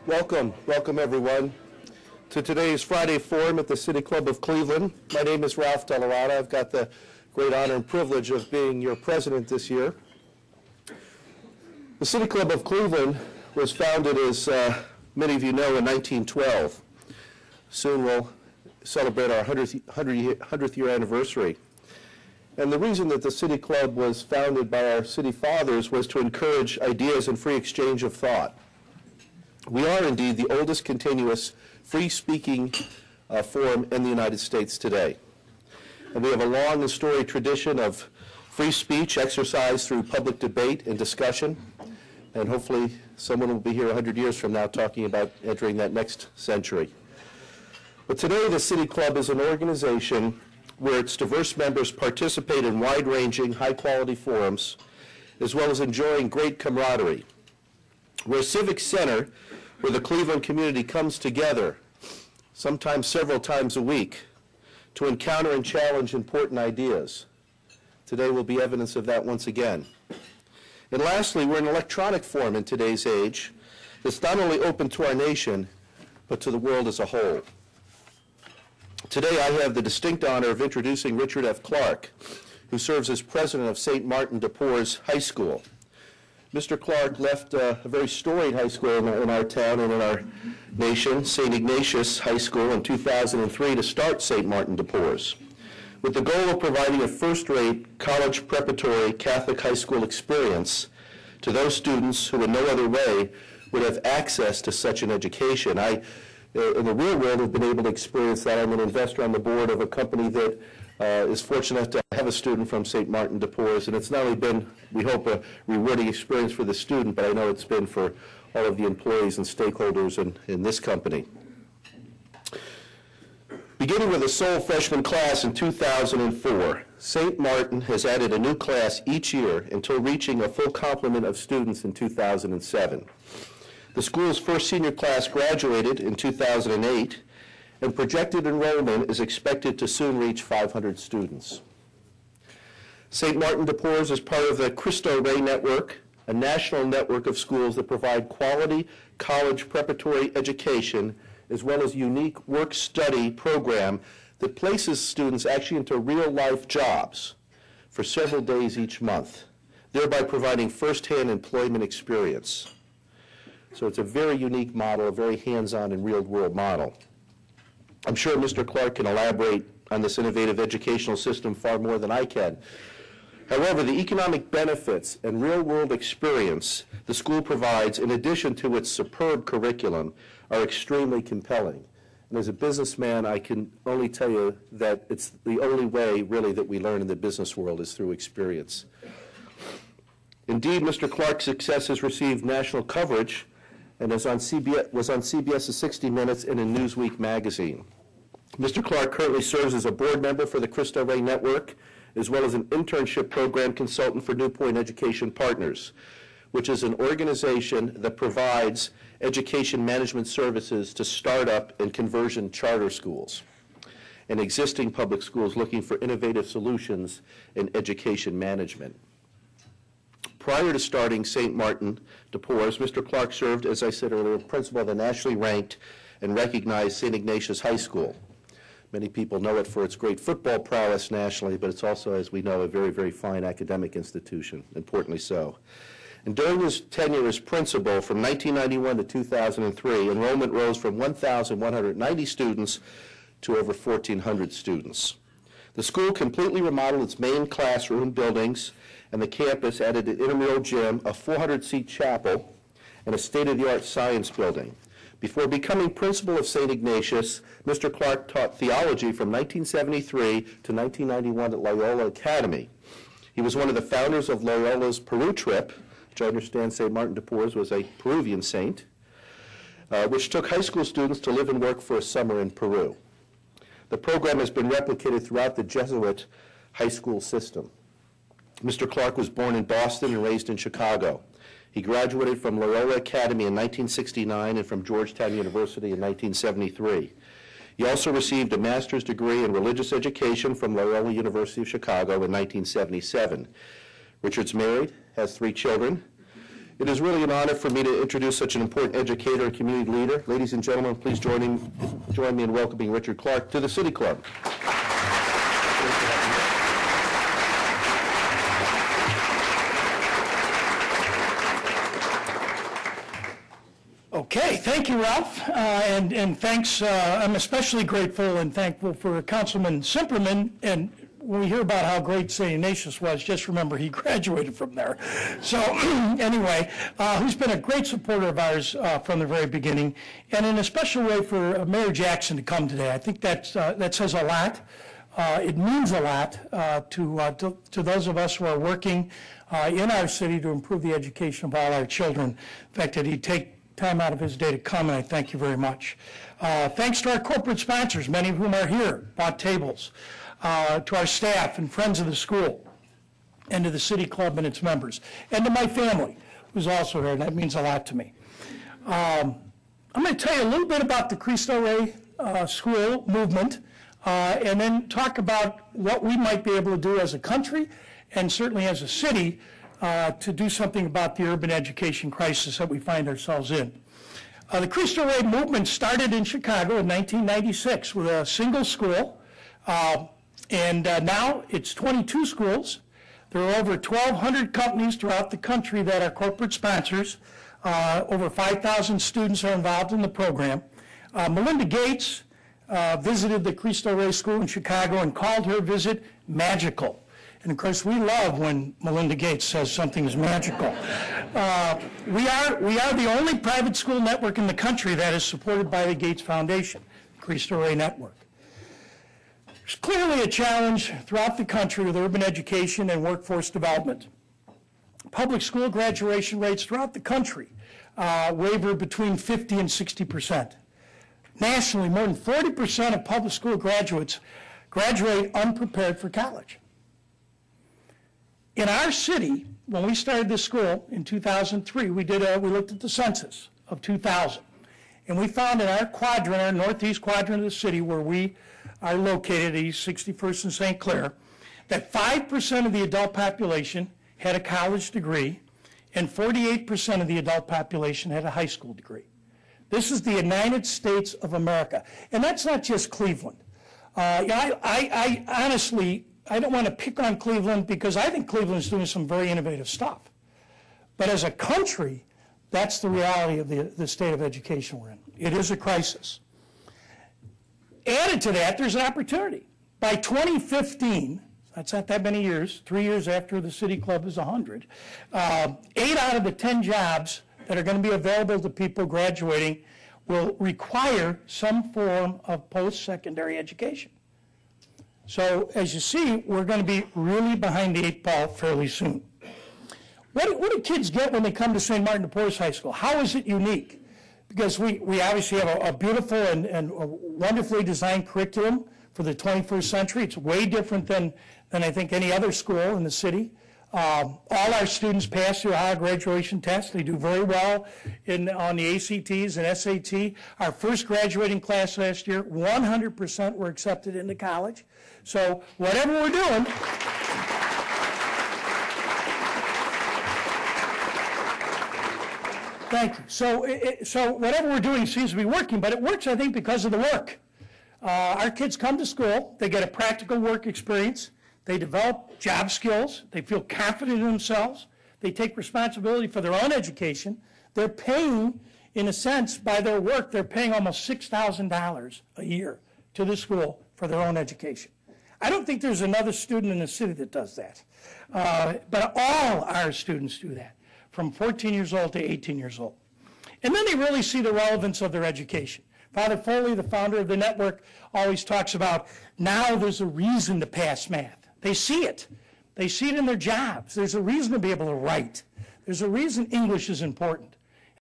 Welcome everyone to today's Friday Forum at the City Club of Cleveland. My name is Ralph Delarada. I've got the great honor and privilege of being your president this year. The City Club of Cleveland was founded, as many of you know, in 1912. Soon we'll celebrate our 100th year anniversary. And the reason that the City Club was founded by our city fathers was to encourage ideas and free exchange of thought. We are indeed the oldest continuous free-speaking forum in the United States today. And we have a long and storied tradition of free speech exercised through public debate and discussion. And hopefully someone will be here 100 years from now talking about entering that next century. But today the City Club is an organization where its diverse members participate in wide-ranging, high-quality forums, as well as enjoying great camaraderie. We're a civic center where the Cleveland community comes together, sometimes several times a week, to encounter and challenge important ideas. Today will be evidence of that once again. And lastly, we're an electronic forum in today's age that's not only open to our nation, but to the world as a whole. Today I have the distinct honor of introducing Richard F. Clark, who serves as president of St. Martin de Porres High School. Mr. Clark left a very storied high school in our town and in our nation, St. Ignatius High School, in 2003 to start St. Martin de Porres, with the goal of providing a first-rate college preparatory Catholic high school experience to those students who in no other way would have access to such an education. I, in the real world, have been able to experience that. I'm an investor on the board of a company that is fortunate to have a student from St. Martin de Porres, and it's not only been, we hope, a rewarding experience for the student, but I know it's been for all of the employees and stakeholders in this company. Beginning with a sole freshman class in 2004, St. Martin has added a new class each year until reaching a full complement of students in 2007. The school's first senior class graduated in 2008, and projected enrollment is expected to soon reach 500 students. St. Martin de Porres is part of the Cristo Rey Network, a national network of schools that provide quality college preparatory education, as well as unique work-study program that places students actually into real-life jobs for several days each month, thereby providing first-hand employment experience. So it's a very unique model, a very hands-on and real-world model. I'm sure Mr. Clark can elaborate on this innovative educational system far more than I can. However, the economic benefits and real-world experience the school provides, in addition to its superb curriculum, are extremely compelling. And as a businessman, I can only tell you that it's the only way, really, that we learn in the business world is through experience. Indeed, Mr. Clark's success has received national coverage and was on CBS's 60 Minutes and in Newsweek magazine. Mr. Clark currently serves as a board member for the Cristo Rey Network, as well as an internship program consultant for New Point Education Partners, which is an organization that provides education management services to startup and conversion charter schools and existing public schools looking for innovative solutions in education management. Prior to starting St. Martin de Porres, Mr. Clark served, as I said earlier, principal of the nationally ranked and recognized St. Ignatius High School. Many people know it for its great football prowess nationally, but it's also, as we know, a very, very fine academic institution, importantly so. And during his tenure as principal from 1991 to 2003, enrollment rose from 1,190 students to over 1,400 students. The school completely remodeled its main classroom buildings, and the campus added an intramural gym, a 400-seat chapel, and a state-of-the-art science building. Before becoming principal of St. Ignatius, Mr. Clark taught theology from 1973 to 1991 at Loyola Academy. He was one of the founders of Loyola's Peru trip, which I understand St. Martin de Porres was a Peruvian saint, which took high school students to live and work for a summer in Peru. The program has been replicated throughout the Jesuit high school system. Mr. Clark was born in Boston and raised in Chicago. He graduated from Loyola Academy in 1969 and from Georgetown University in 1973. He also received a master's degree in religious education from Loyola University of Chicago in 1977. Richard's married, has 3 children, It is really an honor for me to introduce such an important educator and community leader. Ladies and gentlemen, please join me in welcoming Richard Clark to the City Club. Okay, thank you, Ralph, and thanks. I'm especially grateful and thankful for Councilman Simperman. And when we hear about how great St. Ignatius was, just remember he graduated from there. So anyway, who's been a great supporter of ours from the very beginning, and in a special way for Mayor Jackson to come today. I think that says a lot. It means a lot to those of us who are working in our city to improve the education of all our children. The fact that he'd take time out of his day to come, and I thank you very much. Thanks to our corporate sponsors, many of whom are here, bought tables, to our staff and friends of the school, and to the City Club and its members, and to my family, who's also here, and that means a lot to me. I'm going to tell you a little bit about the Cristo Rey School movement, and then talk about what we might be able to do as a country, and certainly as a city, to do something about the urban education crisis that we find ourselves in. The Cristo Rey movement started in Chicago in 1996 with a single school, and now it's 22 schools. There are over 1,200 companies throughout the country that are corporate sponsors. Over 5,000 students are involved in the program. Melinda Gates visited the Cristo Rey School in Chicago and called her visit magical. And of course, we love when Melinda Gates says something is magical. We are the only private school network in the country that is supported by the Gates Foundation, the Cristo Rey Network. There's clearly a challenge throughout the country with urban education and workforce development. Public school graduation rates throughout the country waver between 50 and 60%. Nationally, more than 40% of public school graduates graduate unprepared for college. In our city, when we started this school in 2003, we looked at the census of 2000, and we found in our quadrant, our northeast quadrant of the city, where we are located at East 61st and St. Clair, that 5% of the adult population had a college degree, and 48% of the adult population had a high school degree. This is the United States of America, and that's not just Cleveland. I honestly, I don't want to pick on Cleveland because I think Cleveland's doing some very innovative stuff. But as a country, that's the reality of the state of education we're in. It is a crisis. Added to that, there's an opportunity. By 2015, that's not that many years, 3 years after the City Club is 100, 8 out of the 10 jobs that are going to be available to people graduating will require some form of post-secondary education. So as you see, we're going to be really behind the 8 ball fairly soon. What do kids get when they come to St. Martin de Porres High School? How is it unique? Because we obviously have a beautiful and a wonderfully designed curriculum for the 21st century. It's way different than I think any other school in the city. All our students pass the Ohio graduation test. They do very well on the ACTs and SAT. Our first graduating class last year, 100% were accepted into college. So whatever we're doing, thank you. So whatever we're doing seems to be working, but it works, I think, because of the work. Our kids come to school, they get a practical work experience, they develop job skills, they feel confident in themselves, they take responsibility for their own education. They're paying, in a sense, by their work, they're paying almost $6,000 a year to the school for their own education. I don't think there's another student in the city that does that. But all our students do that, from 14 years old to 18 years old. And then they really see the relevance of their education. Father Foley, the founder of the network, always talks about now there's a reason to pass math. They see it. They see it in their jobs. There's a reason to be able to write. There's a reason English is important.